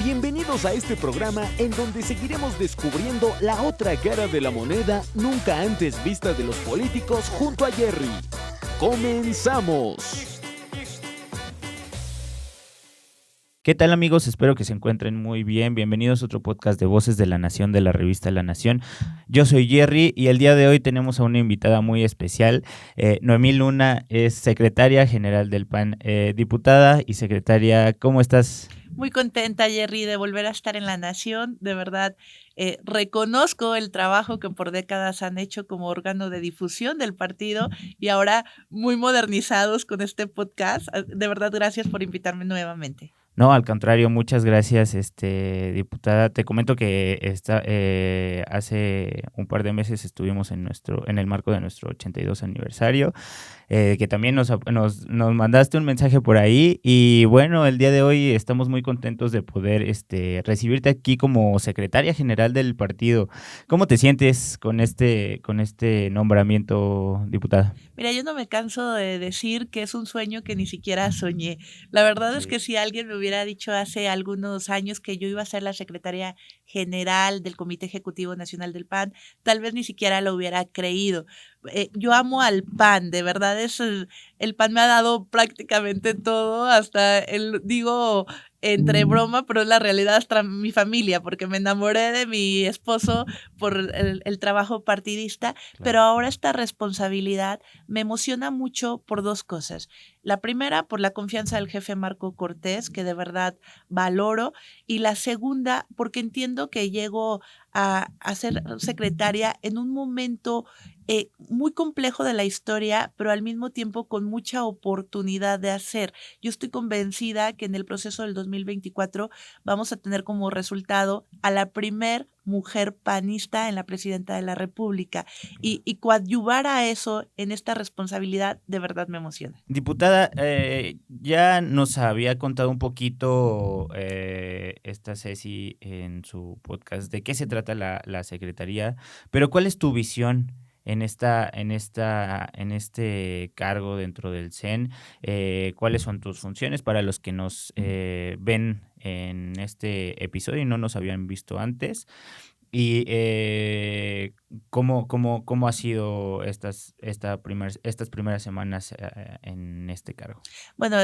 Bienvenidos a este programa en donde seguiremos descubriendo la otra cara de la moneda nunca antes vista de los políticos junto a Jerry. ¡Comenzamos! ¿Qué tal, amigos? Espero que se encuentren muy bien. Bienvenidos a otro podcast de Voces de la Nación de la revista La Nación. Yo soy Jerry y el día de hoy tenemos a una invitada muy especial. Noemí Luna es secretaria general del PAN. Diputada y secretaria, ¿cómo estás? Muy contenta, Jerry, de volver a estar en La Nación. De verdad, reconozco el trabajo que por décadas han hecho como órgano de difusión del partido y ahora muy modernizados con este podcast. De verdad, gracias por invitarme nuevamente. No, al contrario, muchas gracias, diputada. Te comento que hace un par de meses estuvimos en el marco de nuestro 82 aniversario, que también nos mandaste un mensaje por ahí y bueno, el día de hoy estamos muy contentos de poder recibirte aquí como secretaria general del partido. ¿Cómo te sientes con este nombramiento, diputada? Mira, yo no me canso de decir que es un sueño que ni siquiera soñé. La verdad es que si alguien me hubiera dicho hace algunos años que yo iba a ser la secretaria general del Comité Ejecutivo Nacional del PAN, tal vez ni siquiera lo hubiera creído. Yo amo al PAN, de verdad el PAN me ha dado prácticamente todo, hasta digo entre broma, pero es la realidad hasta mi familia, porque me enamoré de mi esposo por el trabajo partidista, pero ahora esta responsabilidad me emociona mucho por dos cosas. La primera, por la confianza del jefe Marco Cortés, que de verdad valoro, y la segunda, porque entiendo que llego a ser secretaria en un momento muy complejo de la historia, pero al mismo tiempo con mucha oportunidad de hacer. Yo estoy convencida que en el proceso del 2024 vamos a tener como resultado a la primer mujer panista en la presidenta de la República y coadyuvar a eso en esta responsabilidad de verdad me emociona. Diputada, ya nos había contado un poquito esta Ceci en su podcast de qué se trata la secretaría, pero ¿cuál es tu visión en este cargo dentro del CEN? ¿Cuáles son tus funciones para los que nos ven en este episodio y no nos habían visto antes? Y ¿cómo ha sido estas primeras semanas en este cargo? Bueno,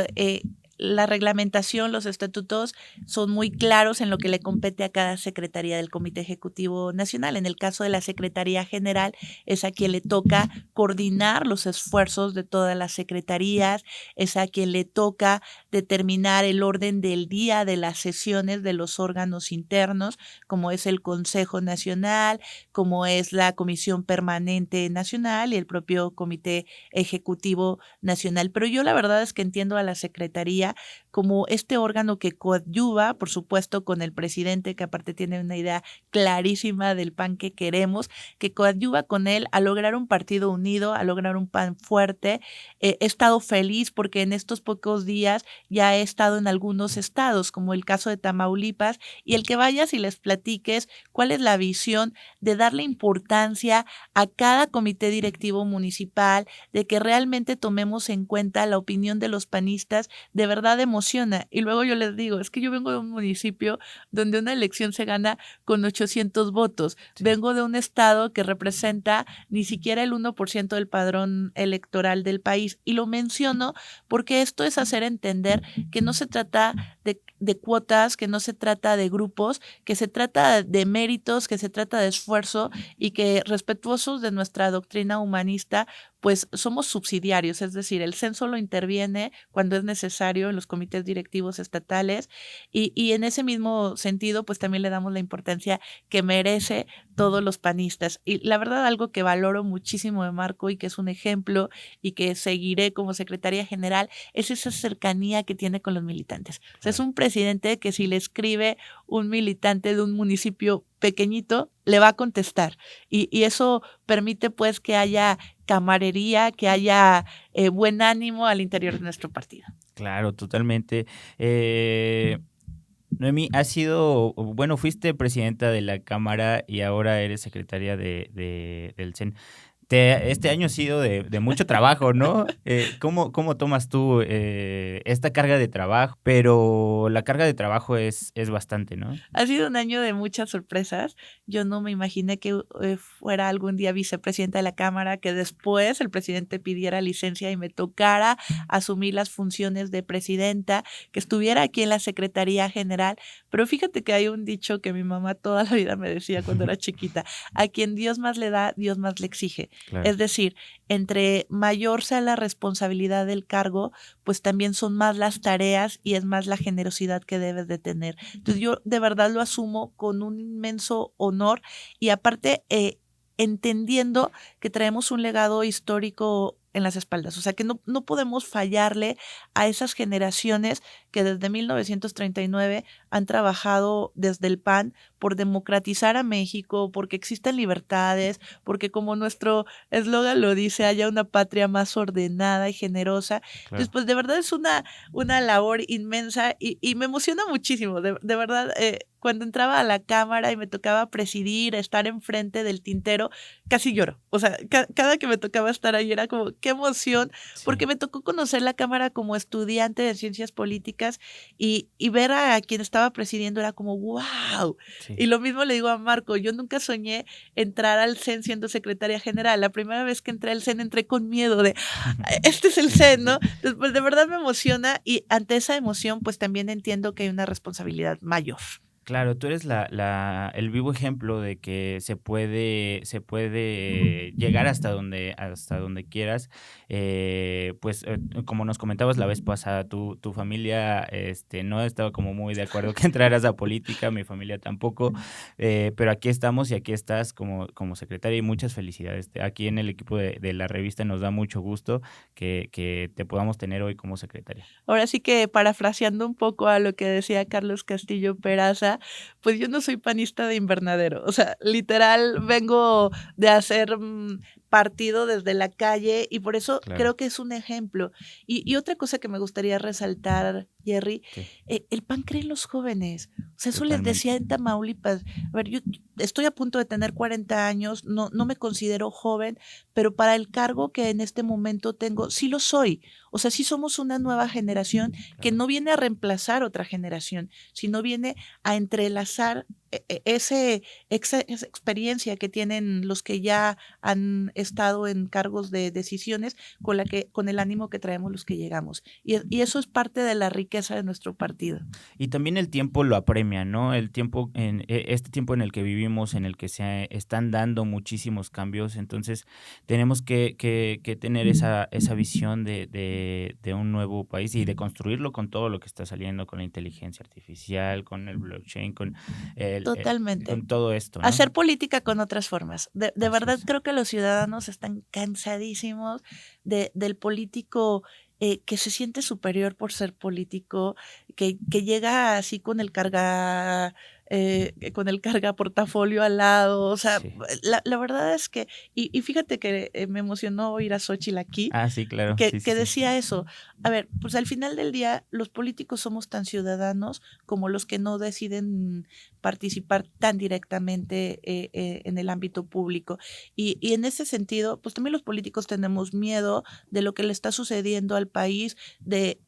la reglamentación, los estatutos son muy claros en lo que le compete a cada secretaría del Comité Ejecutivo Nacional. En el caso de la Secretaría General, es a quien le toca coordinar los esfuerzos de todas las secretarías, es a quien le toca determinar el orden del día de las sesiones de los órganos internos, como es el Consejo Nacional, como es la Comisión Permanente Nacional y el propio Comité Ejecutivo Nacional. Pero yo la verdad es que entiendo a la Secretaría como este órgano que coadyuva, por supuesto, con el presidente, que aparte tiene una idea clarísima del PAN que queremos, que coadyuva con él a lograr un partido unido, a lograr un PAN fuerte. He estado feliz porque en estos pocos días ya he estado en algunos estados, como el caso de Tamaulipas, y el que vayas y les platiques cuál es la visión de darle importancia a cada comité directivo municipal, de que realmente tomemos en cuenta la opinión de los panistas, de verdad emociona. Y luego yo les digo, es que yo vengo de un municipio donde una elección se gana con 800 votos. Sí. Vengo de un estado que representa ni siquiera el 1% del padrón electoral del país. Y lo menciono porque esto es hacer entender que no se trata de cuotas, que no se trata de grupos, que se trata de méritos, que se trata de esfuerzo y que respetuosos de nuestra doctrina humanista, pues somos subsidiarios, es decir, el CEN solo interviene cuando es necesario en los comités directivos estatales y en ese mismo sentido, pues también le damos la importancia que merece todos los panistas. Y la verdad, algo que valoro muchísimo de Marco y que es un ejemplo y que seguiré como secretaria general es esa cercanía que tiene con los militantes. O sea, es un presidente que si le escribe un militante de un municipio pequeñito, le va a contestar. Y eso permite pues que haya camaradería, que haya buen ánimo al interior de nuestro partido. Claro, totalmente. Noemí, fuiste presidenta de la Cámara y ahora eres secretaria del CEN. Este año ha sido de mucho trabajo, ¿no? ¿Cómo tomas tú esta carga de trabajo? Pero la carga de trabajo es bastante, ¿no? Ha sido un año de muchas sorpresas. Yo no me imaginé que fuera algún día vicepresidenta de la Cámara, que después el presidente pidiera licencia y me tocara asumir las funciones de presidenta, que estuviera aquí en la Secretaría General. Pero fíjate que hay un dicho que mi mamá toda la vida me decía cuando era chiquita: a quien Dios más le da, Dios más le exige. Claro. Es decir, entre mayor sea la responsabilidad del cargo, pues también son más las tareas y es más la generosidad que debes de tener. Entonces yo de verdad lo asumo con un inmenso honor y aparte entendiendo que traemos un legado histórico en las espaldas. O sea, que no podemos fallarle a esas generaciones que desde 1939 han trabajado desde el PAN por democratizar a México, porque existan libertades, porque como nuestro eslogan lo dice, haya una patria más ordenada y generosa. Claro. Entonces, pues de verdad es una labor inmensa y me emociona muchísimo. De verdad, cuando entraba a la Cámara y me tocaba presidir, estar enfrente del tintero, casi lloro. O sea, cada que me tocaba estar ahí era como, qué emoción, Sí. porque me tocó conocer la Cámara como estudiante de ciencias políticas y ver a quien estaba presidiendo era como, wow. Sí. Y lo mismo le digo a Marco, yo nunca soñé entrar al CEN siendo secretaria general. La primera vez que entré al CEN entré con miedo de, este es el CEN, ¿no? Entonces, pues de verdad me emociona y ante esa emoción, pues también entiendo que hay una responsabilidad mayor. Claro, tú eres el vivo ejemplo de que se puede llegar hasta donde quieras. Pues, como nos comentabas la vez pasada, tu familia, no estaba como muy de acuerdo que entraras a política, mi familia tampoco, pero aquí estamos y aquí estás como secretaria y muchas felicidades. Aquí en el equipo de la revista nos da mucho gusto que te podamos tener hoy como secretaria. Ahora sí que parafraseando un poco a lo que decía Carlos Castillo Peraza, pues yo no soy panista de invernadero. O sea, literal vengo de hacer partido desde la calle y por eso Claro. creo que es un ejemplo. Y otra cosa que me gustaría resaltar, Jerry, Sí. el PAN cree en los jóvenes. O sea, eso les Totalmente. decía en Tamaulipas. A ver, yo estoy a punto de tener 40 años, no me considero joven, pero para el cargo que en este momento tengo, sí lo soy. O sea, sí somos una nueva generación que no viene a reemplazar otra generación, sino viene a entrelazar esa experiencia que tienen los que ya han estado en cargos de decisiones con el ánimo que traemos los que llegamos. Y eso es parte de la riqueza de nuestro partido. Y también el tiempo lo apremia, ¿no? El tiempo este tiempo en el que vivimos, en el que se están dando muchísimos cambios, entonces tenemos que tener esa visión de un nuevo país y de construirlo con todo lo que está saliendo, con la inteligencia artificial, con el blockchain, con Totalmente. con todo esto, ¿no? Hacer política con otras formas. De Así verdad es. creo que los ciudadanos están cansadísimos del político que se siente superior por ser político, que llega así con el carga portafolio al lado. O sea, Sí. la verdad es que, y fíjate que me emocionó oír a Xóchitl aquí, Ah, sí, claro. que Sí. decía eso. A ver, pues al final del día, los políticos somos tan ciudadanos como los que no deciden participar tan directamente en el ámbito público. Y en ese sentido, pues también los políticos tenemos miedo de lo que le está sucediendo al país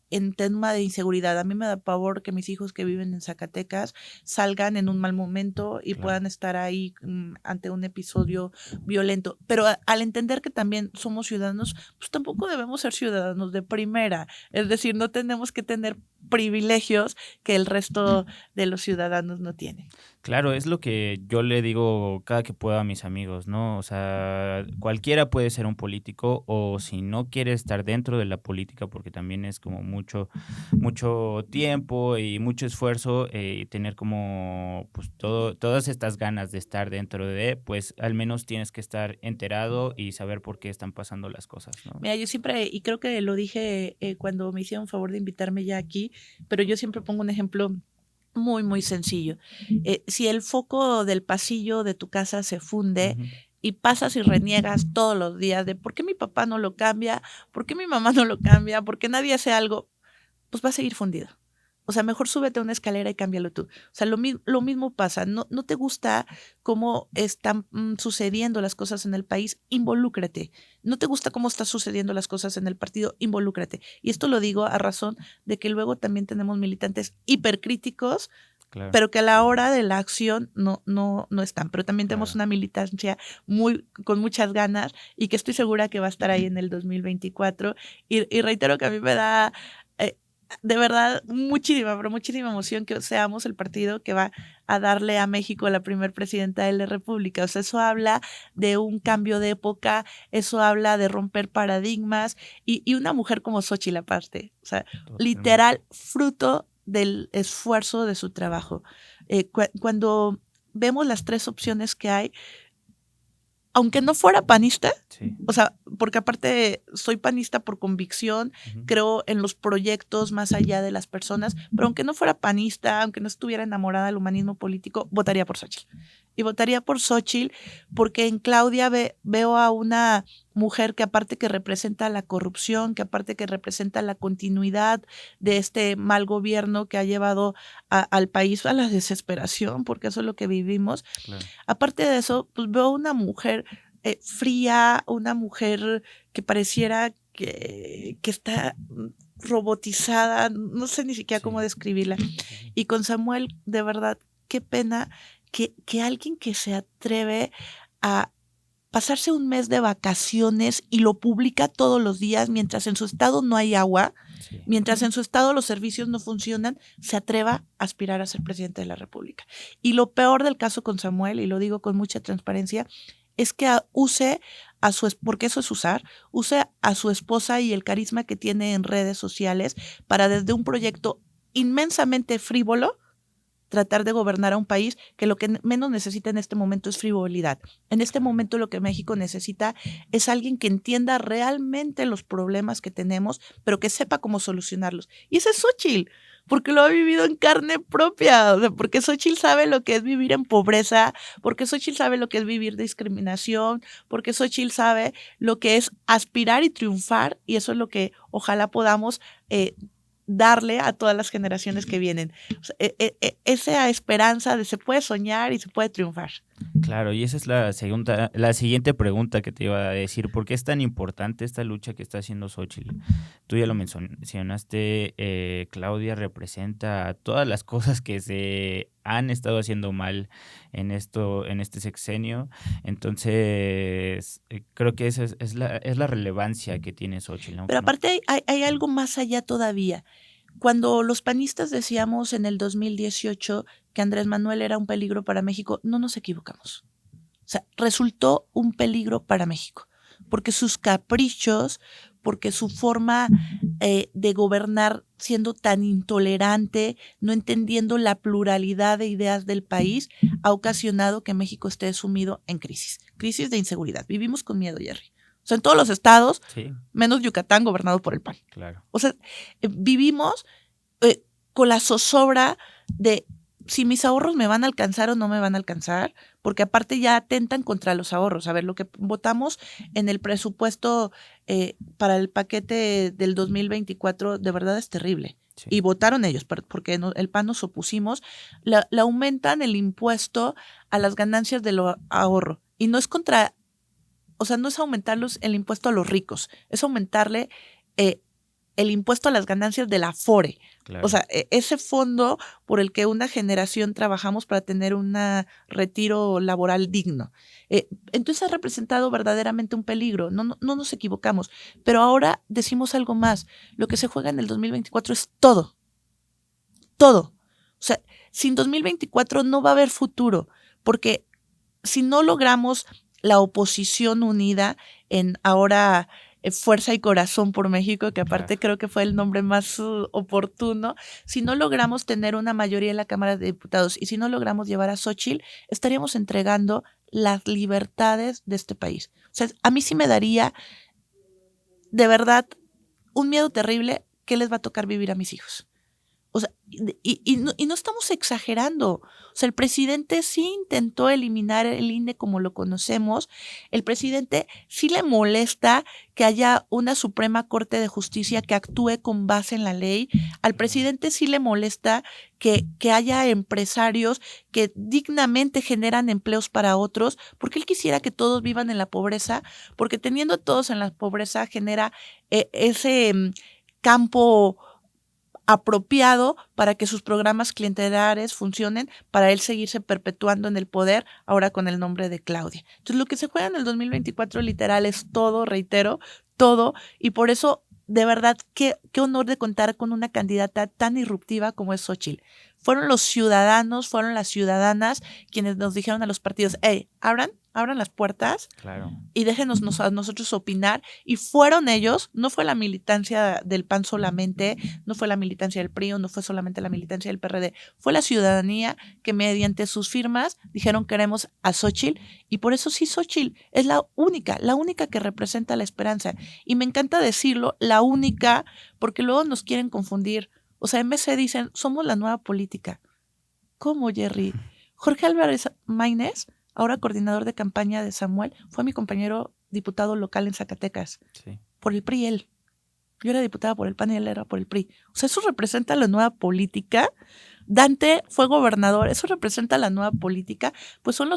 en tema de inseguridad. A mí me da pavor que mis hijos que viven en Zacatecas salgan en un mal momento y Claro. puedan estar ahí ante un episodio violento. Pero al entender que también somos ciudadanos, pues tampoco debemos ser ciudadanos de primera. Es decir, no tenemos que tener privilegios que el resto de los ciudadanos no tienen. Claro, es lo que yo le digo cada que puedo a mis amigos, ¿no? O sea, cualquiera puede ser un político o si no quiere estar dentro de la política, porque también es como mucho tiempo y mucho esfuerzo y tener como pues todas estas ganas de estar dentro de, pues al menos tienes que estar enterado y saber por qué están pasando las cosas, ¿no? Mira, yo siempre, y creo que lo dije cuando me hicieron favor de invitarme ya aquí, pero yo siempre pongo un ejemplo muy, muy sencillo. Si el foco del pasillo de tu casa se funde Ujú. y pasas y reniegas todos los días de por qué mi papá no lo cambia, por qué mi mamá no lo cambia, por qué nadie hace algo, pues va a seguir fundido. O sea, mejor súbete a una escalera y cámbialo tú. O sea, lo mismo pasa. No te gusta cómo están sucediendo las cosas en el país, involúcrate. No te gusta cómo están sucediendo las cosas en el partido, involúcrate. Y esto lo digo a razón de que luego también tenemos militantes hipercríticos, Claro. pero que a la hora de la acción no están. Pero también tenemos una militancia con muchas ganas y que estoy segura que va a estar ahí en el 2024. Y reitero que a mí me da de verdad muchísima, pero muchísima emoción que seamos el partido que va a darle a México la primer presidenta de la República. O sea, eso habla de un cambio de época, eso habla de romper paradigmas y una mujer como Xóchitl aparte. O sea, literal, fruto del esfuerzo de su trabajo. Cuando vemos las tres opciones que hay, aunque no fuera panista, sí. O sea, porque aparte soy panista por convicción, creo en los proyectos más allá de las personas, pero aunque no fuera panista, aunque no estuviera enamorada del humanismo político, votaría por Xóchitl. Y votaría por Xóchitl porque en Claudia veo a una mujer que aparte que representa la corrupción, que aparte que representa la continuidad de este mal gobierno que ha llevado al país a la desesperación, porque eso es lo que vivimos. Claro. Aparte de eso, pues veo una mujer fría, una mujer que pareciera que está robotizada, no sé ni siquiera cómo describirla. Y con Samuel, de verdad, qué pena que alguien que se atreve a pasarse un mes de vacaciones y lo publica todos los días mientras en su estado no hay agua, mientras en su estado los servicios no funcionan, se atreva a aspirar a ser presidente de la República. Y lo peor del caso con Samuel, y lo digo con mucha transparencia, es que use a porque eso es use a su esposa y el carisma que tiene en redes sociales para desde un proyecto inmensamente frívolo tratar de gobernar a un país que lo que menos necesita en este momento es frivolidad. En este momento lo que México necesita es alguien que entienda realmente los problemas que tenemos, pero que sepa cómo solucionarlos. Y ese es Xóchitl, porque lo ha vivido en carne propia, o sea, porque Xóchitl sabe lo que es vivir en pobreza, porque Xóchitl sabe lo que es vivir de discriminación, porque Xóchitl sabe lo que es aspirar y triunfar, y eso es lo que ojalá podamos darle a todas las generaciones que vienen. O sea, esa esperanza de se puede soñar y se puede triunfar. Claro, y esa es la siguiente pregunta que te iba a decir. ¿Por qué es tan importante esta lucha que está haciendo Xóchitl? Tú ya lo mencionaste, Claudia representa todas las cosas que se han estado haciendo mal en este sexenio. Entonces, creo que esa es la relevancia que tiene Xóchitl, ¿no? Pero aparte hay algo más allá todavía. Cuando los panistas decíamos en el 2018 que Andrés Manuel era un peligro para México, no nos equivocamos. O sea, resultó un peligro para México, porque sus caprichos, porque su forma de gobernar siendo tan intolerante, no entendiendo la pluralidad de ideas del país, ha ocasionado que México esté sumido en crisis de inseguridad. Vivimos con miedo, Jerry. O sea, en todos los estados, sí, menos Yucatán, gobernado por el PAN. Claro. O sea, vivimos con la zozobra de si mis ahorros me van a alcanzar o no me van a alcanzar, porque aparte ya atentan contra los ahorros. A ver, lo que votamos en el presupuesto para el paquete del 2024 de verdad es terrible. Sí. Y votaron ellos, porque el PAN nos opusimos, le aumentan el impuesto a las ganancias del ahorro. Y no es no es aumentarlos el impuesto a los ricos, es aumentarle el impuesto a las ganancias del Afore. Claro. O sea, ese fondo por el que una generación trabajamos para tener un retiro laboral digno. Entonces ha representado verdaderamente un peligro, no nos equivocamos. Pero ahora decimos algo más. Lo que se juega en el 2024 es todo. Todo. O sea, sin 2024 no va a haber futuro, porque si no logramos la oposición unida en ahora Fuerza y Corazón por México, que aparte creo que fue el nombre más oportuno, si no logramos tener una mayoría en la Cámara de Diputados y si no logramos llevar a Xóchitl, estaríamos entregando las libertades de este país. O sea, a mí sí me daría de verdad un miedo terrible que les va a tocar vivir a mis hijos. O sea, y no estamos exagerando. O sea, el presidente sí intentó eliminar el INE como lo conocemos. El presidente sí le molesta que haya una Suprema Corte de Justicia que actúe con base en la ley. Al presidente sí le molesta que haya empresarios que dignamente generan empleos para otros, porque él quisiera que todos vivan en la pobreza, porque teniendo a todos en la pobreza genera ese campo apropiado para que sus programas clientelares funcionen, para él seguirse perpetuando en el poder, ahora con el nombre de Claudia. Entonces, lo que se juega en el 2024 literal es todo, reitero, todo, y por eso, de verdad, qué honor de contar con una candidata tan disruptiva como es Xóchitl. Fueron los ciudadanos, fueron las ciudadanas quienes nos dijeron a los partidos, hey, abran las puertas, Claro, y déjenos a nosotros opinar. Y fueron ellos, no fue la militancia del PAN solamente, no fue la militancia del PRI, no fue solamente la militancia del PRD, fue la ciudadanía que mediante sus firmas dijeron queremos a Xóchitl, y por eso sí, Xóchitl es la única que representa la esperanza. Y me encanta decirlo, la única, porque luego nos quieren confundir. O sea, en MC dicen, somos la nueva política. ¿Cómo, Jerry? Jorge Álvarez Maínez, ahora coordinador de campaña de Samuel, fue mi compañero diputado local en Zacatecas. sí. Por el PRI él. Yo era diputada por el PAN y él era por el PRI. O sea, eso representa la nueva política. Dante fue gobernador, eso representa la nueva política. Pues son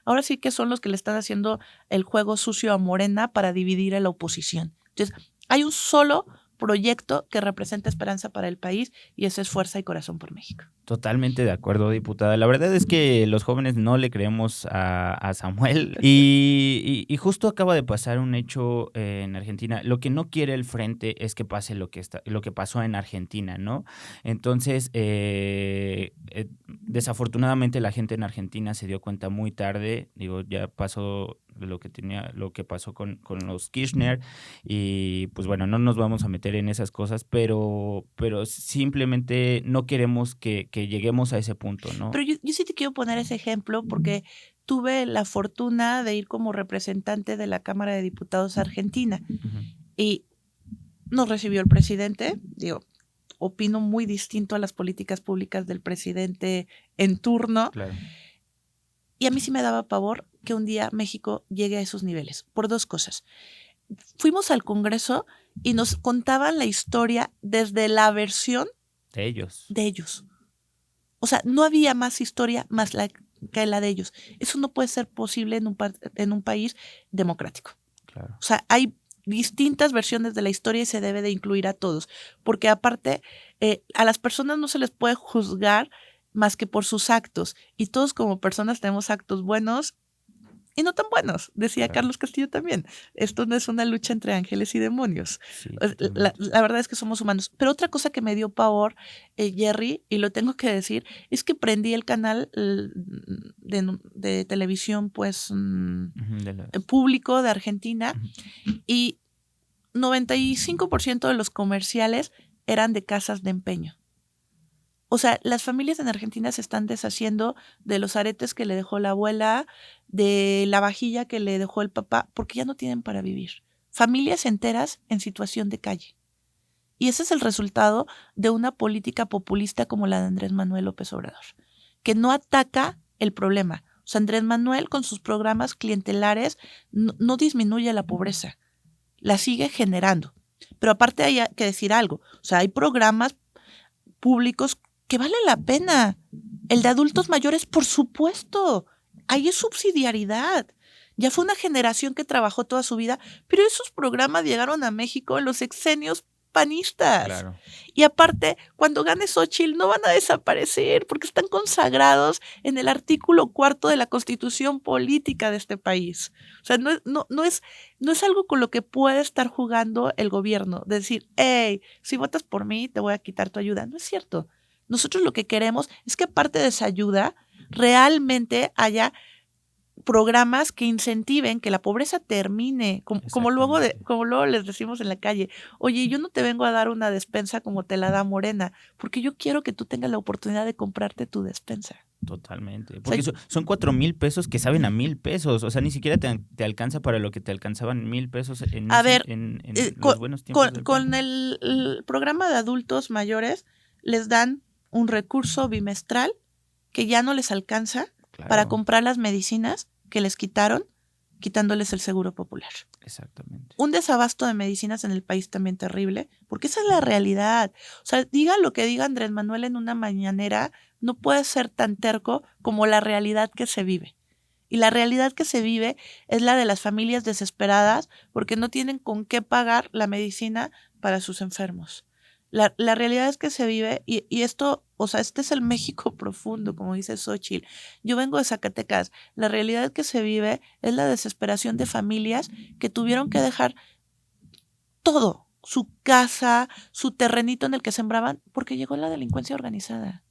ahora sí que son los que le están haciendo el juego sucio a Morena para dividir a la oposición. Entonces, hay un solo proyecto que representa esperanza para el país, y ese es Fuerza y Corazón por México. Totalmente de acuerdo, diputada. La verdad es que los jóvenes no le creemos a Samuel y justo acaba de pasar un hecho en Argentina. Lo que no quiere el frente es que pase lo que pasó en Argentina, ¿no? Entonces, desafortunadamente la gente en Argentina se dio cuenta muy tarde. Digo, ya pasó lo que pasó con los Kirchner, y pues bueno, no nos vamos a meter en esas cosas, pero simplemente no queremos que lleguemos a ese punto, ¿no? Pero yo sí te quiero poner ese ejemplo porque tuve la fortuna de ir como representante de la Cámara de Diputados Argentina. Ujú. Y nos recibió el presidente. Digo, opino muy distinto a las políticas públicas del presidente en turno. Claro. Y a mí sí me daba pavor que un día México llegue a esos niveles, por dos cosas. Fuimos al Congreso y nos contaban la historia desde la versión De ellos. de ellos. O sea, no había más historia más que la de ellos. Eso no puede ser posible en un país democrático. Claro. O sea, hay distintas versiones de la historia y se debe de incluir a todos, porque aparte a las personas no se les puede juzgar más que por sus actos, y todos como personas tenemos actos buenos y no tan buenos, decía Claro. Carlos Castillo también. Esto no es una lucha entre ángeles y demonios. Sí, La verdad es que somos humanos. Pero otra cosa que me dio pavor, Jerry, y lo tengo que decir, es que prendí el canal de televisión, pues, público de Argentina, y 95% de los comerciales eran de casas de empeño. O sea, las familias en Argentina se están deshaciendo de los aretes que le dejó la abuela, de la vajilla que le dejó el papá, porque ya no tienen para vivir. Familias enteras en situación de calle. Y ese es el resultado de una política populista como la de Andrés Manuel López Obrador, que no ataca el problema. O sea, Andrés Manuel con sus programas clientelares no disminuye la pobreza, la sigue generando. Pero aparte hay que decir algo. O sea, hay programas públicos que vale la pena. El de adultos mayores, por supuesto. Ahí es subsidiariedad. Ya fue una generación que trabajó toda su vida, pero esos programas llegaron a México en los sexenios panistas. Claro. Y aparte, cuando gane Xóchitl no van a desaparecer porque están consagrados en el artículo 4 de la Constitución Política de este país. O sea, no es algo con lo que puede estar jugando el gobierno. De decir, hey, si votas por mí te voy a quitar tu ayuda. No es cierto. Nosotros lo que queremos es que aparte de esa ayuda, realmente haya programas que incentiven que la pobreza termine, como luego les decimos en la calle. Oye, yo no te vengo a dar una despensa como te la da Morena, porque yo quiero que tú tengas la oportunidad de comprarte tu despensa. Totalmente. Porque son 4,000 pesos que saben a 1,000 pesos. O sea, ni siquiera te alcanza para lo que te alcanzaban 1,000 pesos en los buenos tiempos. Con el programa de adultos mayores, les dan un recurso bimestral que ya no les alcanza Claro. para comprar las medicinas que les quitaron, quitándoles el seguro popular. Exactamente. Un desabasto de medicinas en el país también terrible, porque esa es la realidad. O sea, diga lo que diga Andrés Manuel en una mañanera, no puede ser tan terco como la realidad que se vive. Y la realidad que se vive es la de las familias desesperadas porque no tienen con qué pagar la medicina para sus enfermos. La realidad es que se vive, y esto, o sea, este es el México profundo, como dice Xóchitl. Yo vengo de Zacatecas. La realidad que se vive es la desesperación de familias que tuvieron que dejar todo, su casa, su terrenito en el que sembraban, porque llegó la delincuencia organizada.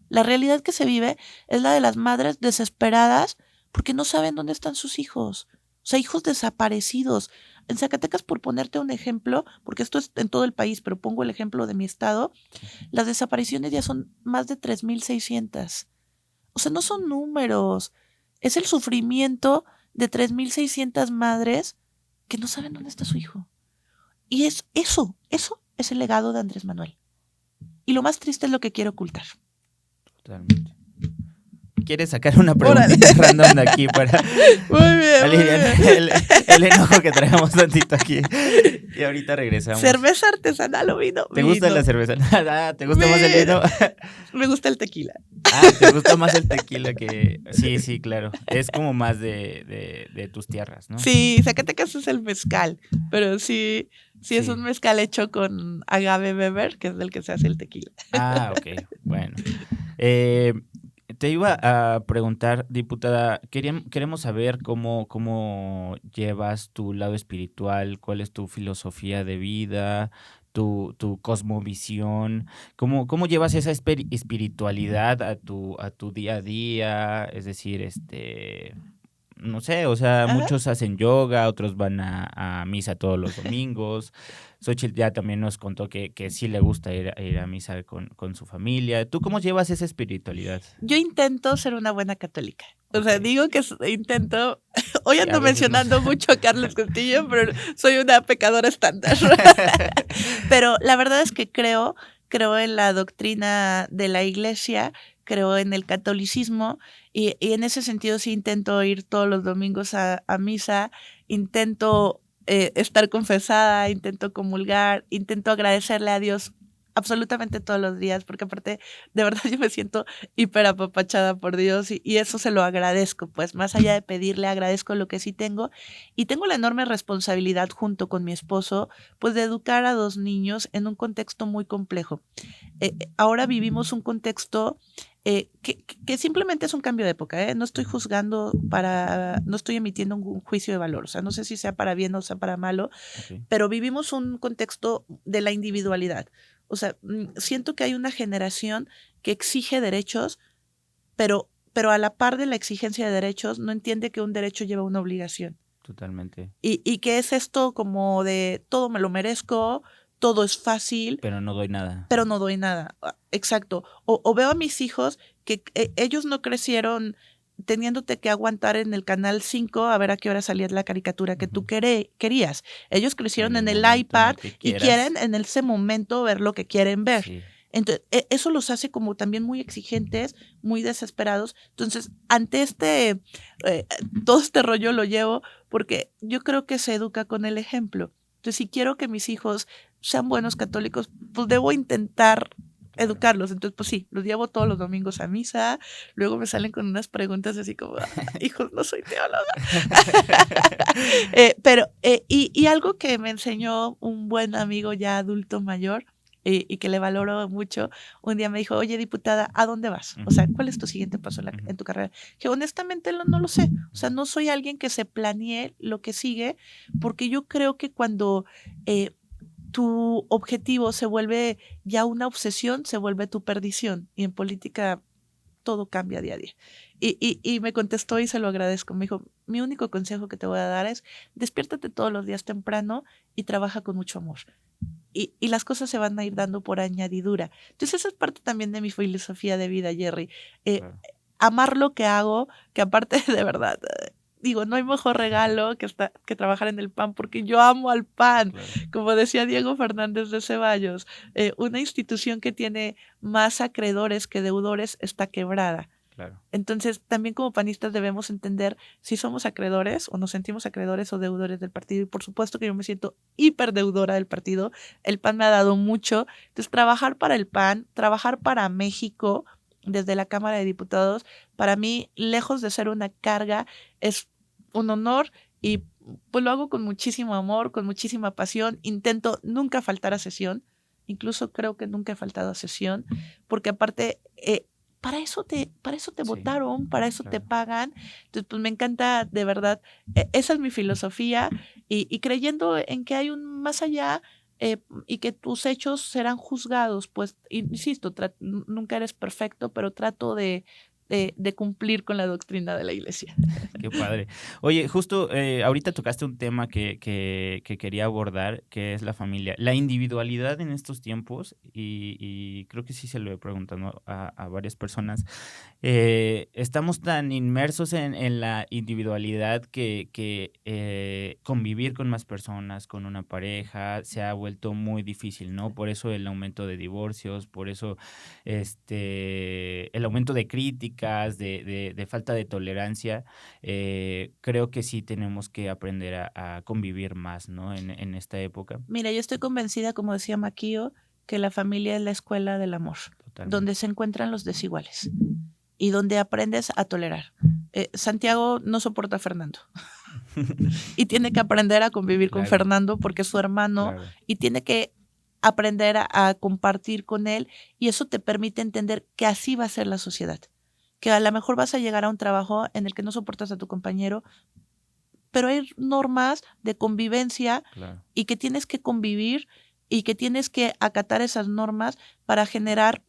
La realidad que se vive es la de las madres desesperadas porque no saben dónde están sus hijos. O sea, hijos desaparecidos. En Zacatecas, por ponerte un ejemplo, porque esto es en todo el país, pero pongo el ejemplo de mi estado, las desapariciones ya son más de 3,600. O sea, no son números. Es el sufrimiento de 3,600 madres que no saben dónde está su hijo. Y es eso es el legado de Andrés Manuel. Y lo más triste es lo que quiere ocultar. Totalmente. ¿Quieres sacar una preguntita random de aquí para aliviar el enojo que traemos tantito aquí? Y ahorita regresamos. Cerveza artesanal o vino. ¿Te gusta la cerveza? ¿Te gusta más el vino? Me gusta el tequila. ¿Te gusta más el tequila que...? Sí, claro. Es como más de tus tierras, ¿no? Sí, Zacatecas es el mezcal, pero sí es un mezcal hecho con agave beber, que es del que se hace el tequila. Ok. Bueno. Te iba a preguntar, diputada, queremos saber cómo llevas tu lado espiritual, cuál es tu filosofía de vida, tu cosmovisión, cómo llevas esa espiritualidad a tu día a día, es decir, no sé, o sea, muchos hacen yoga, otros van a misa todos los domingos. Xóchitl ya también nos contó que sí le gusta ir a misa con su familia. ¿Tú cómo llevas esa espiritualidad? Yo intento ser una buena católica. O sea, Ok. digo que intento. Hoy Sí, a ando veces mencionando mucho a Carlos Castillo, pero soy una pecadora estándar. Pero la verdad es que creo en la doctrina de la iglesia, creo en el catolicismo, y en ese sentido sí intento ir todos los domingos a misa, intento estar confesada, intento comulgar, intento agradecerle a Dios absolutamente todos los días, porque aparte, de verdad yo me siento hiper apapachada por Dios, y eso se lo agradezco, pues más allá de pedirle, agradezco lo que sí tengo, y tengo la enorme responsabilidad junto con mi esposo, pues de educar a 2 niños en un contexto muy complejo. Ahora vivimos un contexto que simplemente es un cambio de época, ¿eh? No estoy juzgando no estoy emitiendo un juicio de valor, o sea, no sé si sea para bien o sea para malo, Okay. pero vivimos un contexto de la individualidad. O sea, siento que hay una generación que exige derechos, pero a la par de la exigencia de derechos no entiende que un derecho lleva una obligación. Totalmente. Y que es esto como de todo me lo merezco, todo es fácil, Pero no doy nada. pero no doy nada. Exacto. O veo a mis hijos que ellos no crecieron teniéndote que aguantar en el canal 5 a ver a qué hora salía la caricatura que tú querías. Ellos crecieron en el iPad y quieren en ese momento ver lo que quieren ver. Sí. Entonces, eso los hace como también muy exigentes, muy desesperados. Entonces, ante todo este rollo lo llevo porque yo creo que se educa con el ejemplo. Entonces, si quiero que mis hijos sean buenos católicos, pues debo intentar educarlos. Entonces, pues sí, los llevo todos los domingos a misa. Luego me salen con unas preguntas así como, hijos, no soy teóloga. Y algo que me enseñó un buen amigo ya adulto mayor, y que le valoro mucho, un día me dijo, oye, diputada, ¿a dónde vas? O sea, ¿cuál es tu siguiente paso en tu carrera? Que honestamente no lo sé. O sea, no soy alguien que se planee lo que sigue, porque yo creo que cuando tu objetivo se vuelve ya una obsesión, se vuelve tu perdición. Y en política todo cambia día a día. Y me contestó y se lo agradezco. Me dijo, mi único consejo que te voy a dar es despiértate todos los días temprano y trabaja con mucho amor. Y las cosas se van a ir dando por añadidura. Entonces esa es parte también de mi filosofía de vida, Jerry. Claro. Amar lo que hago, que aparte de verdad, digo, no hay mejor regalo que trabajar en el PAN, porque yo amo al PAN. Claro. Como decía Diego Fernández de Ceballos, una institución que tiene más acreedores que deudores está quebrada. Claro. Entonces, también como panistas debemos entender si somos acreedores o nos sentimos acreedores o deudores del partido. Y por supuesto que yo me siento hiperdeudora del partido. El PAN me ha dado mucho. Entonces, trabajar para el PAN, trabajar para México desde la Cámara de Diputados, para mí, lejos de ser una carga, es un honor y pues lo hago con muchísimo amor, con muchísima pasión. Intento nunca faltar a sesión. Incluso creo que nunca he faltado a sesión, porque aparte... para eso te Sí, votaron, para eso te claro. pagan. Entonces, pues me encanta, de verdad, esa es mi filosofía y creyendo en que hay un más allá y que tus hechos serán juzgados. Pues, insisto, nunca eres perfecto, pero trato de cumplir con la doctrina de la iglesia. Qué padre. Oye, justo ahorita tocaste un tema que quería abordar, que es la familia. La individualidad en estos tiempos, y creo que sí se lo he preguntado a varias personas, estamos tan inmersos en la individualidad que convivir con más personas, con una pareja, se ha vuelto muy difícil, ¿no? Por eso el aumento de divorcios, por eso el aumento de críticas, de falta de tolerancia. Creo que sí tenemos que aprender a convivir más, ¿no? En esta época. Mira, yo estoy convencida, como decía Maquillo, que la familia es la escuela del amor, Totalmente. donde se encuentran los desiguales y donde aprendes a tolerar. Santiago no soporta a Fernando y tiene que aprender a convivir con Claro. Fernando porque es su hermano, Claro. y tiene que aprender a compartir con él, y eso te permite entender que así va a ser la sociedad, que a lo mejor vas a llegar a un trabajo en el que no soportas a tu compañero, pero hay normas de convivencia Claro. y que tienes que convivir y que tienes que acatar esas normas para generar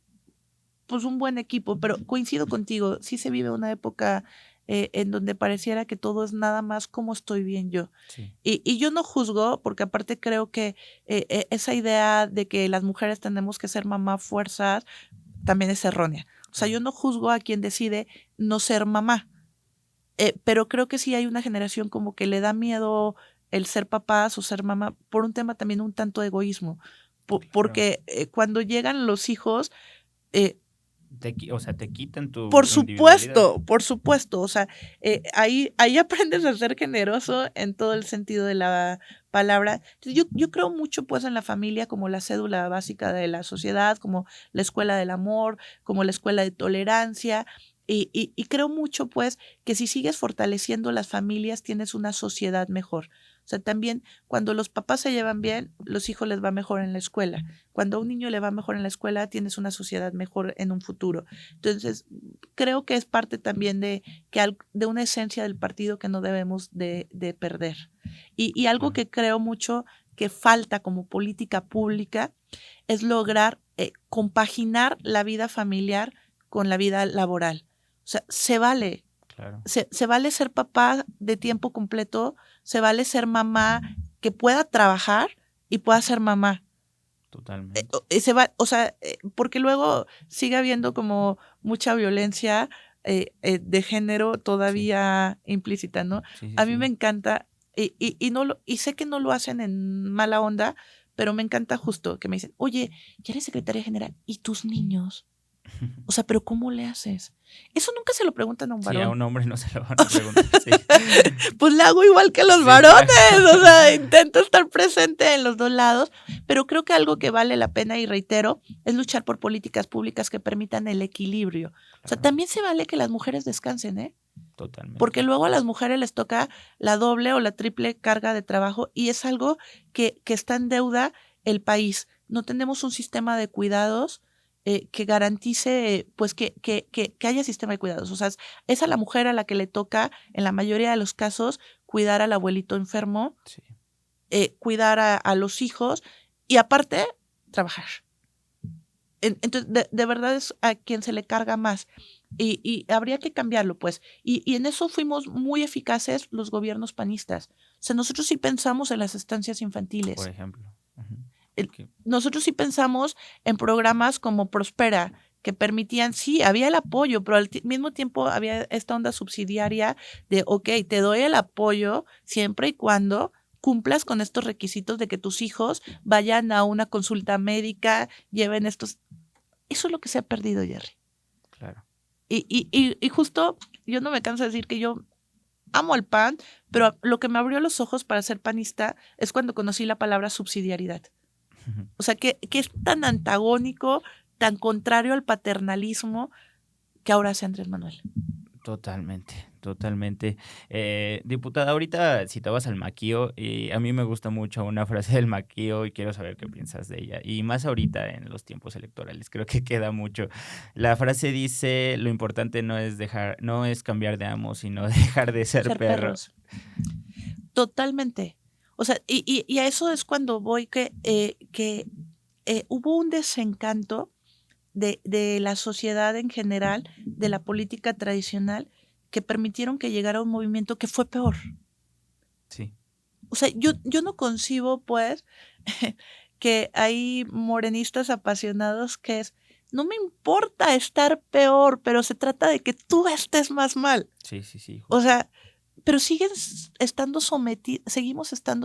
pues un buen equipo. Pero coincido contigo, sí se vive una época en donde pareciera que todo es nada más como estoy bien yo. Sí. Y yo no juzgo, porque aparte creo que esa idea de que las mujeres tenemos que ser mamá fuerzas también es errónea. O sea, yo no juzgo a quien decide no ser mamá. Pero creo que sí hay una generación como que le da miedo el ser papás o ser mamá por un tema también un tanto de egoísmo. Porque cuando llegan los hijos, O sea, te quitan tu por individualidad. supuesto. O sea, ahí aprendes a ser generoso en todo el sentido de la palabra. Entonces, yo creo mucho pues en la familia como la cédula básica de la sociedad, como la escuela del amor, como la escuela de tolerancia. Y creo mucho pues que si sigues fortaleciendo las familias tienes una sociedad mejor. O sea, también cuando los papás se llevan bien, los hijos les va mejor en la escuela. Cuando a un niño le va mejor en la escuela, tienes una sociedad mejor en un futuro. Entonces, creo que es parte también de una esencia del partido que no debemos de perder. Y algo que creo mucho que falta como política pública es lograr compaginar la vida familiar con la vida laboral. O sea, se vale. Claro. Se vale ser papá de tiempo completo, se vale ser mamá que pueda trabajar y pueda ser mamá. Totalmente. Porque luego sigue habiendo como mucha violencia de género todavía implícita, ¿no? Sí, A mí sí. me encanta, y sé que no lo hacen en mala onda, pero me encanta justo que me dicen, oye, ya eres secretaria general, ¿y tus niños? O sea, ¿pero cómo le haces? Eso nunca se lo preguntan a un varón. Sí, a un hombre no se lo van a preguntar. Sí. Pues le hago igual que los Sí, varones. claro. O sea, intento estar presente en los dos lados, pero creo que algo que vale la pena, y reitero, es luchar por políticas públicas que permitan el equilibrio. O sea, Claro. también se vale que las mujeres descansen, ¿eh? Totalmente. Porque luego a las mujeres les toca la doble o la triple carga de trabajo, y es algo que está en deuda el país. No tenemos un sistema de cuidados que garantice pues que haya sistema de cuidados. O sea, es a la mujer a la que le toca, en la mayoría de los casos, cuidar al abuelito enfermo, Sí. cuidar a los hijos y aparte trabajar. Entonces, de verdad es a quien se le carga más. Y habría que cambiarlo, pues. Y en eso fuimos muy eficaces los gobiernos panistas. O sea, nosotros sí pensamos en las estancias infantiles. Por ejemplo. Nosotros sí pensamos en programas como Prospera, que permitían, sí, había el apoyo, pero al mismo tiempo había esta onda subsidiaria de, ok, te doy el apoyo siempre y cuando cumplas con estos requisitos de que tus hijos vayan a una consulta médica, lleven estos. Eso es lo que se ha perdido, Jerry. Claro. Y justo, yo no me canso de decir que yo amo al PAN, pero lo que me abrió los ojos para ser panista es cuando conocí la palabra subsidiariedad. O sea, que es tan antagónico, tan contrario al paternalismo que ahora hace Andrés Manuel. Totalmente. Diputada, ahorita citabas al Maquío y a mí me gusta mucho una frase del Maquío y quiero saber qué piensas de ella. Y más ahorita en los tiempos electorales, creo que queda mucho. La frase dice, lo importante no es cambiar de amo, sino dejar de ser perros. Totalmente. O sea, y a eso es cuando voy que hubo un desencanto de la sociedad en general, de la política tradicional, que permitieron que llegara un movimiento que fue peor. Sí. O sea, yo no concibo, pues, que hay morenistas apasionados que es, no me importa estar peor, pero se trata de que tú estés más mal. Sí. O sea, pero seguimos estando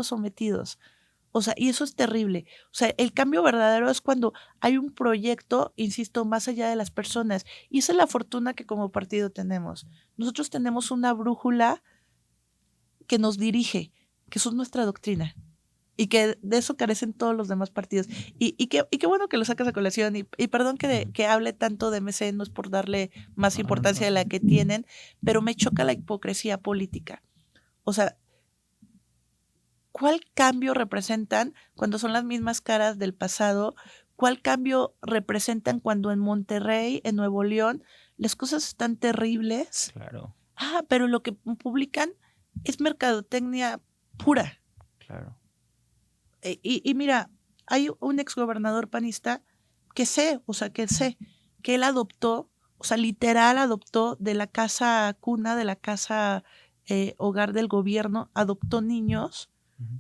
sometidos. O sea, y eso es terrible. O sea, el cambio verdadero es cuando hay un proyecto, insisto, más allá de las personas. Y esa es la fortuna que como partido tenemos. Nosotros tenemos una brújula que nos dirige, que eso es nuestra doctrina. Y que de eso carecen todos los demás partidos. Y qué bueno que lo sacas a colación. Y perdón que hable tanto de MC, no es por darle más importancia de la que tienen, pero me choca la hipocresía política. O sea, ¿cuál cambio representan cuando son las mismas caras del pasado? ¿Cuál cambio representan cuando en Monterrey, en Nuevo León, las cosas están terribles? Claro. Pero lo que publican es mercadotecnia pura. Claro. Y mira, hay un exgobernador panista que que él adoptó, o sea, literal adoptó de la casa cuna, de la casa hogar del gobierno, adoptó niños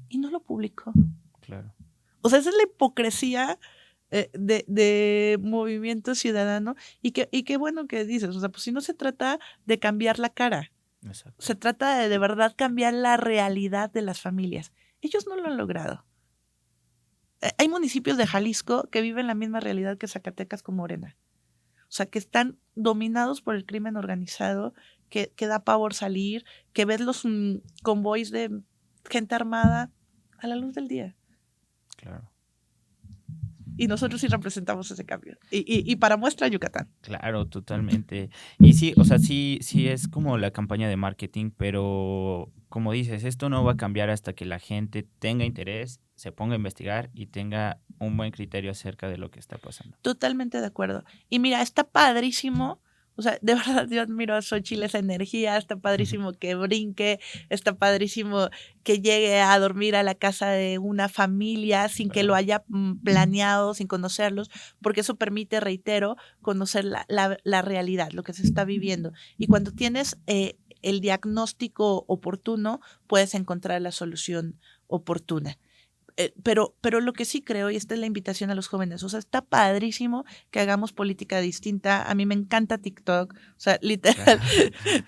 y no lo publicó. Claro. O sea, esa es la hipocresía de movimiento ciudadano y qué bueno que dices, o sea, pues si no se trata de cambiar la cara, Exacto. se trata de verdad cambiar la realidad de las familias. Ellos no lo han logrado. Hay municipios de Jalisco que viven la misma realidad que Zacatecas con Morena. O sea, que están dominados por el crimen organizado, que da pavor salir, que ves los convoys de gente armada a la luz del día. Claro. Y nosotros sí representamos ese cambio. Y para muestra Yucatán. Claro, totalmente. Y sí, o sea, sí es como la campaña de marketing, pero como dices, esto no va a cambiar hasta que la gente tenga interés, se ponga a investigar y tenga un buen criterio acerca de lo que está pasando. Totalmente de acuerdo. Y mira, está padrísimo. O sea, de verdad yo admiro a Xochitl esa energía, está padrísimo que brinque, está padrísimo que llegue a dormir a la casa de una familia sin que lo haya planeado, sin conocerlos, porque eso permite, reitero, conocer la realidad, lo que se está viviendo. Y cuando tienes el diagnóstico oportuno, puedes encontrar la solución oportuna. Pero lo que sí creo, y esta es la invitación a los jóvenes, o sea, está padrísimo que hagamos política distinta. A mí me encanta TikTok, o sea, literal,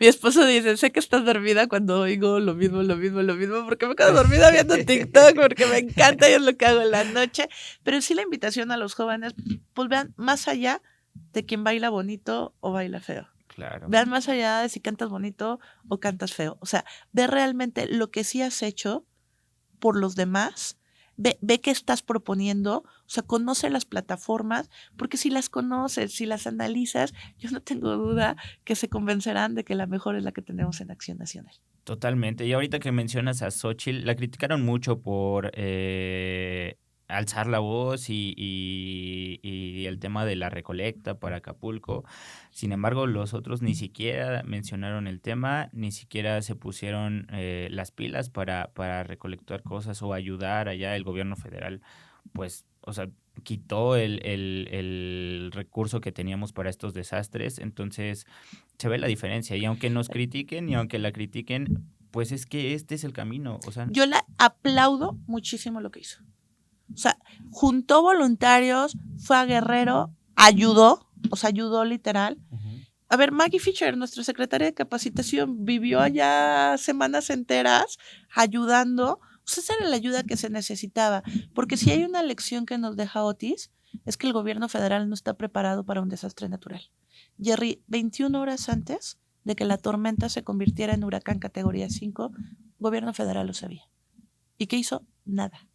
mi esposo dice, sé que estás dormida cuando oigo lo mismo, porque me quedo dormida viendo TikTok, porque me encanta y es lo que hago en la noche. Pero sí la invitación a los jóvenes, pues vean más allá de quién baila bonito o baila feo. Claro. Vean más allá de si cantas bonito o cantas feo. O sea, ve realmente lo que sí has hecho por los demás. Ve qué estás proponiendo, o sea, conoce las plataformas, porque si las conoces, si las analizas, yo no tengo duda que se convencerán de que la mejor es la que tenemos en Acción Nacional. Totalmente. Y ahorita que mencionas a Xochitl, la criticaron mucho por alzar la voz y el tema de la recolecta para Acapulco. Sin embargo, los otros ni siquiera mencionaron el tema, ni siquiera se pusieron las pilas para recolectar cosas o ayudar allá. El gobierno federal, pues, o sea, quitó el recurso que teníamos para estos desastres. Entonces, se ve la diferencia. Y aunque nos critiquen y aunque la critiquen, pues es que este es el camino. O sea, yo la aplaudo muchísimo lo que hizo. O sea, juntó voluntarios, fue a Guerrero, ayudó. o sea, ayudó literal. A ver, Maggie Fisher, nuestra secretaria de capacitación, vivió allá semanas enteras ayudando. O sea, esa era la ayuda que se necesitaba. Porque si hay una lección que nos deja Otis, es que el gobierno federal no está preparado para un desastre natural. Jerry, 21 horas antes de que la tormenta se convirtiera en huracán categoría 5, gobierno federal lo sabía. ¿Y qué hizo? Nada.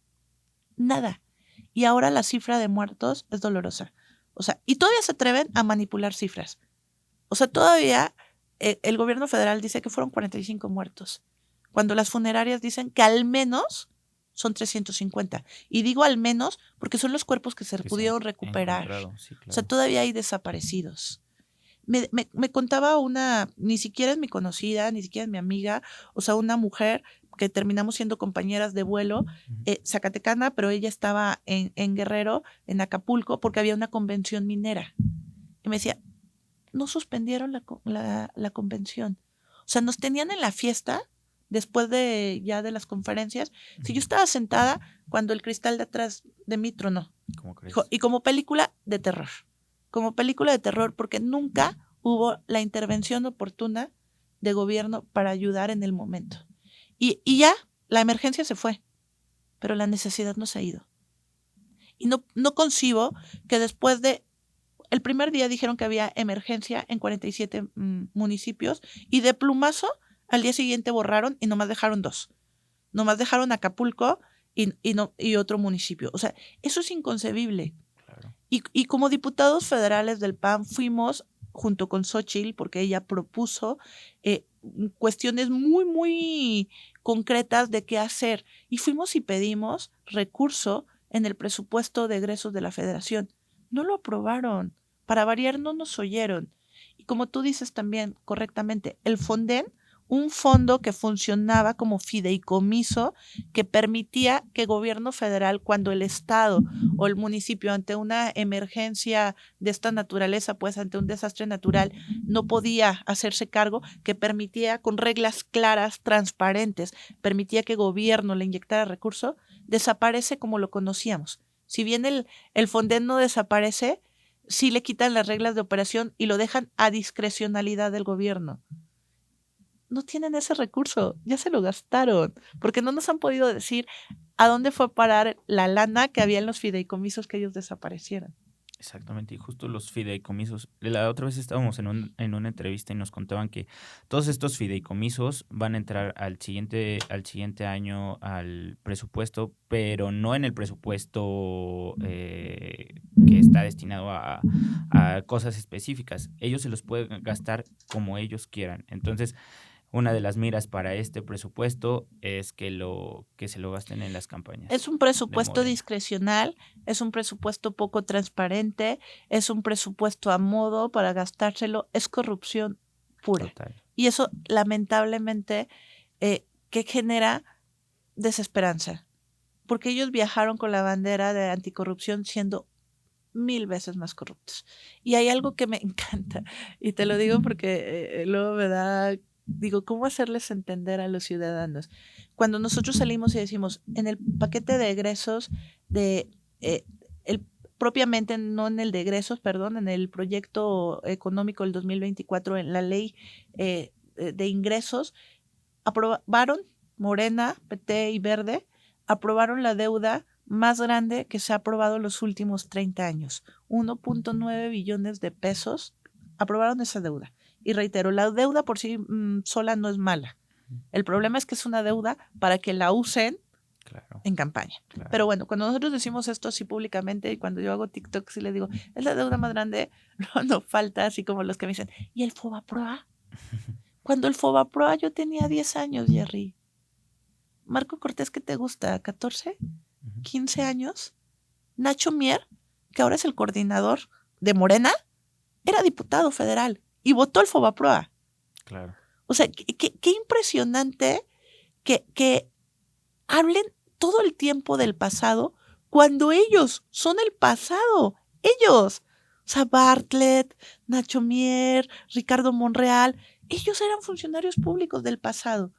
Nada. Y ahora la cifra de muertos es dolorosa. O sea, y todavía se atreven a manipular cifras. O sea, todavía el gobierno federal dice que fueron 45 muertos, cuando las funerarias dicen que al menos son 350. Y digo al menos porque son los cuerpos que se pudieron recuperar. Sí, claro. O sea, todavía hay desaparecidos. Me contaba una, ni siquiera es mi conocida, ni siquiera es mi amiga, o sea, una mujer que terminamos siendo compañeras de vuelo, zacatecana, pero ella estaba en Guerrero, en Acapulco, porque había una convención minera. Y me decía, no suspendieron la convención. O sea, nos tenían en la fiesta después de las conferencias. Si yo estaba sentada cuando el cristal de atrás de mí tronó. ¿Cómo crees? Y como película de terror. Como película de terror, porque nunca hubo la intervención oportuna de gobierno para ayudar en el momento. Y ya, la emergencia se fue, pero la necesidad no se ha ido. Y no concibo que después de el primer día dijeron que había emergencia en 47 municipios y de plumazo al día siguiente borraron y nomás dejaron 2. Nomás dejaron Acapulco y otro municipio. O sea, eso es inconcebible. Claro. Y como diputados federales del PAN fuimos junto con Xóchitl, porque ella propuso cuestiones muy, muy concretas de qué hacer. Y fuimos y pedimos recurso en el presupuesto de egresos de la federación. No lo aprobaron. Para variar, no nos oyeron. Y como tú dices también correctamente, el Fonden, un fondo que funcionaba como fideicomiso que permitía que el gobierno federal, cuando el estado o el municipio ante una emergencia de esta naturaleza, pues ante un desastre natural, no podía hacerse cargo, que permitía con reglas claras, transparentes, permitía que el gobierno le inyectara recursos, desaparece como lo conocíamos. Si bien el Fonden no desaparece, sí le quitan las reglas de operación y lo dejan a discrecionalidad del gobierno. No tienen ese recurso, ya se lo gastaron, porque no nos han podido decir a dónde fue a parar la lana que había en los fideicomisos que ellos desaparecieron. Exactamente, y justo los fideicomisos. La otra vez estábamos en una entrevista y nos contaban que todos estos fideicomisos van a entrar al siguiente año al presupuesto, pero no en el presupuesto que está destinado a cosas específicas. Ellos se los pueden gastar como ellos quieran. Entonces, una de las miras para este presupuesto es que se lo gasten en las campañas. Es un presupuesto discrecional, es un presupuesto poco transparente, es un presupuesto a modo para gastárselo, es corrupción pura. Total. Y eso, lamentablemente, que genera desesperanza, porque ellos viajaron con la bandera de anticorrupción siendo 1000 veces más corruptos. Y hay algo que me encanta, y te lo digo porque luego me da... Digo, ¿cómo hacerles entender a los ciudadanos? Cuando nosotros salimos y decimos, en el paquete de egresos, propiamente no en el de egresos, perdón, en el proyecto económico del 2024, en la ley de ingresos, aprobaron, Morena, PT y Verde, aprobaron la deuda más grande que se ha aprobado en los últimos 30 años. 1.9 billones de pesos aprobaron esa deuda. Y reitero, la deuda por sí sola no es mala. El problema es que es una deuda para que la usen en campaña. Claro. Pero bueno, cuando nosotros decimos esto así públicamente y cuando yo hago TikTok sí le digo, es la deuda más grande, no falta así como los que me dicen, ¿y el Fobaproa? Cuando el Fobaproa yo tenía 10 años, Jerry. Marco Cortés, ¿qué te gusta? ¿14? ¿15 años? Nacho Mier, que ahora es el coordinador de Morena, era diputado federal. Y votó el Fobaproa. Claro. O sea, qué impresionante que hablen todo el tiempo del pasado cuando ellos son el pasado. Ellos. O sea, Bartlett, Nacho Mier, Ricardo Monreal, ellos eran funcionarios públicos del pasado.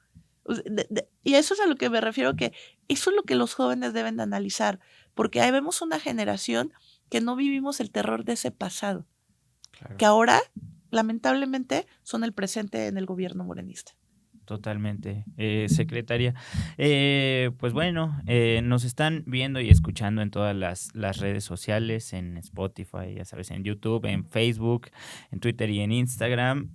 Y eso es a lo que me refiero, que eso es lo que los jóvenes deben de analizar, porque ahí vemos una generación que no vivimos el terror de ese pasado. Claro. que ahora, lamentablemente, son el presente en el gobierno morenista. Totalmente. Secretaria, pues bueno, nos están viendo y escuchando en todas las redes sociales, en Spotify, ya sabes, en YouTube, en Facebook, en Twitter y en Instagram.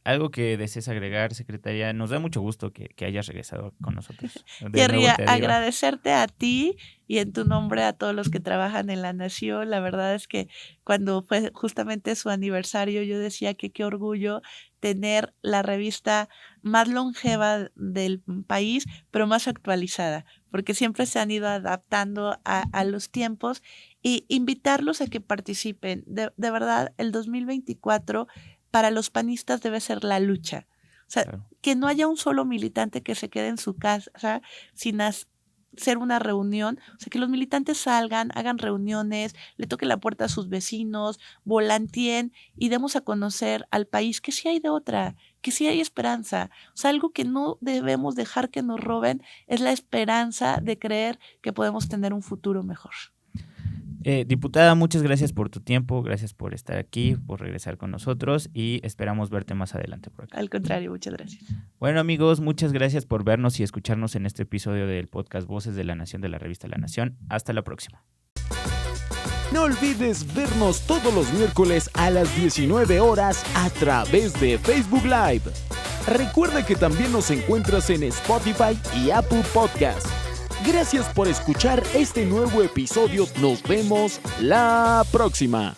Algo que desees agregar, secretaria, nos da mucho gusto que hayas regresado con nosotros. Jerry, agradecerte a ti y en tu nombre a todos los que trabajan en La Nación. La verdad es que cuando fue justamente su aniversario, yo decía que qué orgullo tener la revista más longeva del país, pero más actualizada, porque siempre se han ido adaptando a los tiempos, y invitarlos a que participen. De verdad, el 2024 para los panistas debe ser la lucha. O sea, claro, que no haya un solo militante que se quede en su casa sin hacer una reunión. O sea, que los militantes salgan, hagan reuniones, le toquen la puerta a sus vecinos, volanteen y demos a conocer al país que sí hay de otra, que sí hay esperanza. O sea, algo que no debemos dejar que nos roben es la esperanza de creer que podemos tener un futuro mejor. Diputada, muchas gracias por tu tiempo, gracias por estar aquí, por regresar con nosotros y esperamos verte más adelante por acá. Al contrario, muchas gracias. Bueno, amigos, muchas gracias por vernos y escucharnos en este episodio del podcast Voces de la Nación de la revista La Nación. Hasta la próxima. No olvides vernos todos los miércoles a las 19 horas a través de Facebook Live. Recuerda que también nos encuentras en Spotify y Apple Podcast. Gracias por escuchar este nuevo episodio. Nos vemos la próxima.